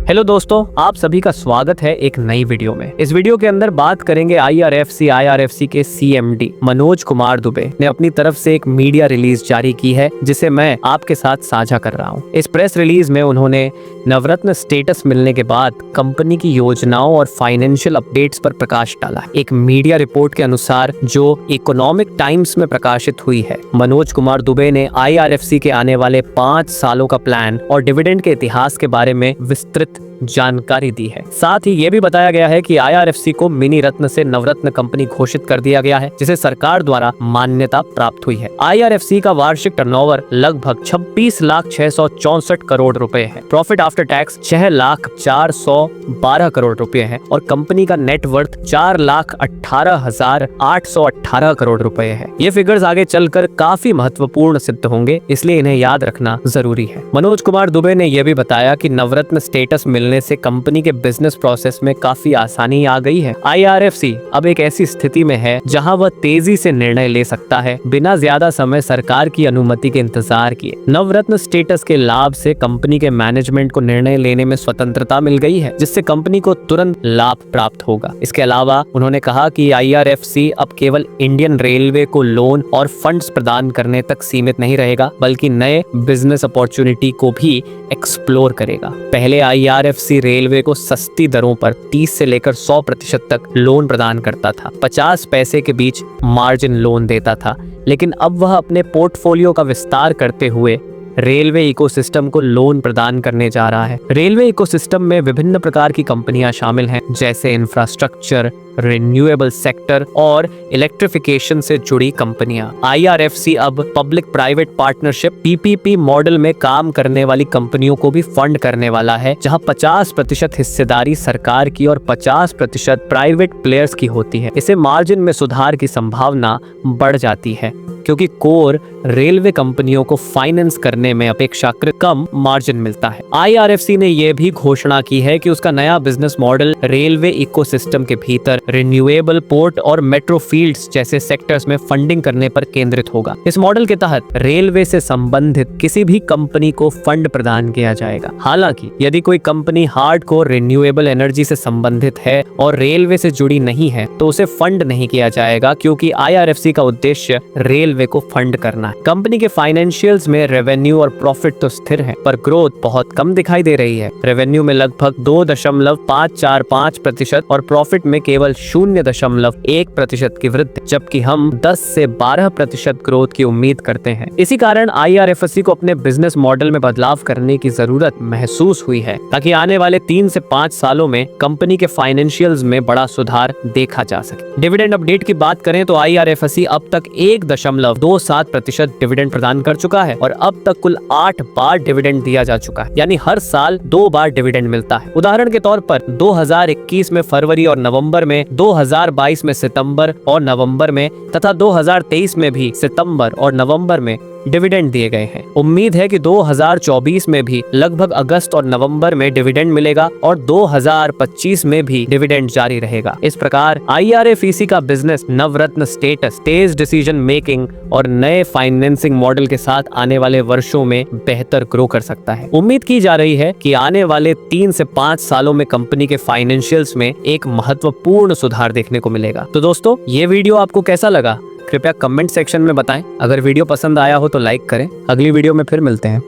Hello दोस्तों, आप सभी का स्वागत है एक नई वीडियो में। इस वीडियो के अंदर बात करेंगे आईआरएफसी के सीएमडी मनोज कुमार दुबे ने अपनी तरफ से एक मीडिया रिलीज जारी की है, जिसे मैं आपके साथ साझा कर रहा हूं। इस प्रेस रिलीज में उन्होंने नवरत्न स्टेटस मिलने के बाद कंपनी की योजनाओं और फाइनेंशियल अपडेट्स पर प्रकाश डाला। एक मीडिया रिपोर्ट के अनुसार जो इकोनॉमिक टाइम्स में प्रकाशित हुई है, मनोज कुमार दुबे ने आईआरएफसी के आने वाले 5 सालों का प्लान और डिविडेंड के इतिहास के बारे में विस्तृत जानकारी दी है। साथ ही ये भी बताया गया है कि आईआरएफसी को मिनी रत्न से नवरत्न कंपनी घोषित कर दिया गया है, जिसे सरकार द्वारा मान्यता प्राप्त हुई है। आईआरएफसी का वार्षिक टर्नओवर लगभग 26,664 करोड़ रुपए है। प्रॉफिट आफ्टर टैक्स 6,412 करोड़ रुपए है और कंपनी का नेट वर्थ 4,18,818 करोड़ रुपए है। ये फिगर्स आगे चलकर काफी महत्वपूर्ण सिद्ध होंगे, इसलिए इन्हें याद रखना जरूरी है। मनोज कुमार दुबे ने यह भी बताया कि नवरत्न स्टेटस मिलने से कंपनी के बिजनेस प्रोसेस में काफी आसानी आ गई है। आईआरएफसी अब एक ऐसी स्थिति में है जहां वह तेजी से निर्णय ले सकता है, बिना ज्यादा समय सरकार की अनुमति के इंतजार किए। नवरत्न स्टेटस के लाभ से कंपनी के मैनेजमेंट को निर्णय लेने में स्वतंत्रता मिल गई है, जिससे कंपनी को तुरंत लाभ प्राप्त होगा। इसके अलावा उन्होंने कहा कि आईआरएफसी अब केवल इंडियन रेलवे को लोन और फंड्स प्रदान करने तक सीमित नहीं रहेगा, बल्कि नए बिजनेस अपॉर्चुनिटी को भी एक्सप्लोर करेगा। पहले आईआरएफसी रेलवे को सस्ती दरों पर 30 से लेकर 100% तक लोन प्रदान करता था, 50 पैसे के बीच मार्जिन लोन देता था, लेकिन अब वह अपने पोर्टफोलियो का विस्तार करते हुए रेलवे इकोसिस्टम को लोन प्रदान करने जा रहा है। रेलवे इकोसिस्टम में विभिन्न प्रकार की कंपनियां शामिल हैं, जैसे इंफ्रास्ट्रक्चर, रिन्यूएबल सेक्टर और इलेक्ट्रिफिकेशन से जुड़ी कंपनियां। आईआरएफसी अब public private partnership PPP model में काम करने वाली कंपनियों को भी फंड करने वाला है, जहां 50% हिस्सेदारी सरकार की और 50% प्राइवेट प्लेयर्स की होती है। इससे मार्जिन में सुधार की संभावना बढ़ जाती है, क्योंकि कोर रेलवे कंपनियों को फाइनेंस करने में अपेक्षाकृत कम मार्जिन मिलता है। आईआरएफसी ने यह भी घोषणा की है कि उसका नया बिजनेस मॉडल रेलवे इकोसिस्टम के भीतर रिन्यूएबल, पोर्ट और मेट्रो फील्ड्स जैसे सेक्टर्स में फंडिंग करने पर केंद्रित होगा। इस मॉडल के तहत रेलवे से संबंधित किसी भी कंपनी को फंड प्रदान किया जाएगा। हालांकि यदि कोई कंपनी हार्डकोर रिन्यूएबल एनर्जी से संबंधित है और रेलवे से जुड़ी नहीं है, तो उसे फंड नहीं किया जाएगा, क्योंकि आईआरएफसी का उद्देश्य रेलवे को फंड करना है। कंपनी के फाइनेंशियल्स में रेवेन्यू और प्रॉफिट तो स्थिर है, पर ग्रोथ बहुत कम दिखाई दे रही है। रेवेन्यू में लगभग 2.545% और प्रॉफिट में केवल 0.1% की वृद्धि, जबकि हम 10 से 12% ग्रोथ की उम्मीद करते हैं। इसी कारण आईआरएफसी को अपने बिजनेस मॉडल में बदलाव करने की जरूरत महसूस हुई है, ताकि आने वाले 3 से 5 सालों में कंपनी के फाइनेंशियल्स में बड़ा सुधार देखा जा सके। डिविडेंड अपडेट की बात करें तो आईआरएफसी अब तक 1.27% डिविडेंड प्रदान कर चुका है और अब तक कुल 8 बार डिविडेंड दिया जा चुका है, यानी हर साल 2 बार डिविडेंड मिलता है। उदाहरण के तौर पर 2021 में फरवरी और नवंबर में, 2022 में सितंबर और नवंबर में तथा 2023 में भी सितंबर और नवंबर में डिविडेंड दिए गए हैं। उम्मीद है कि 2024 में भी लगभग अगस्त और नवंबर में डिविडेंड मिलेगा और 2025 में भी डिविडेंड जारी रहेगा। इस प्रकार आईआरएफसी का बिजनेस नवरत्न स्टेटस, तेज डिसीजन मेकिंग और नए फाइनेंसिंग मॉडल के साथ आने वाले वर्षों में बेहतर ग्रो कर सकता है। उम्मीद की जा रही है कि आने वाले 3 से 5 सालों में कंपनी के फाइनेंशियल्स में एक महत्वपूर्ण सुधार देखने को मिलेगा। तो दोस्तों, ये वीडियो आपको कैसा लगा? कृपया कमेंट सेक्शन में बताएं। अगर वीडियो पसंद आया हो तो लाइक करें। अगली वीडियो में फिर मिलते हैं।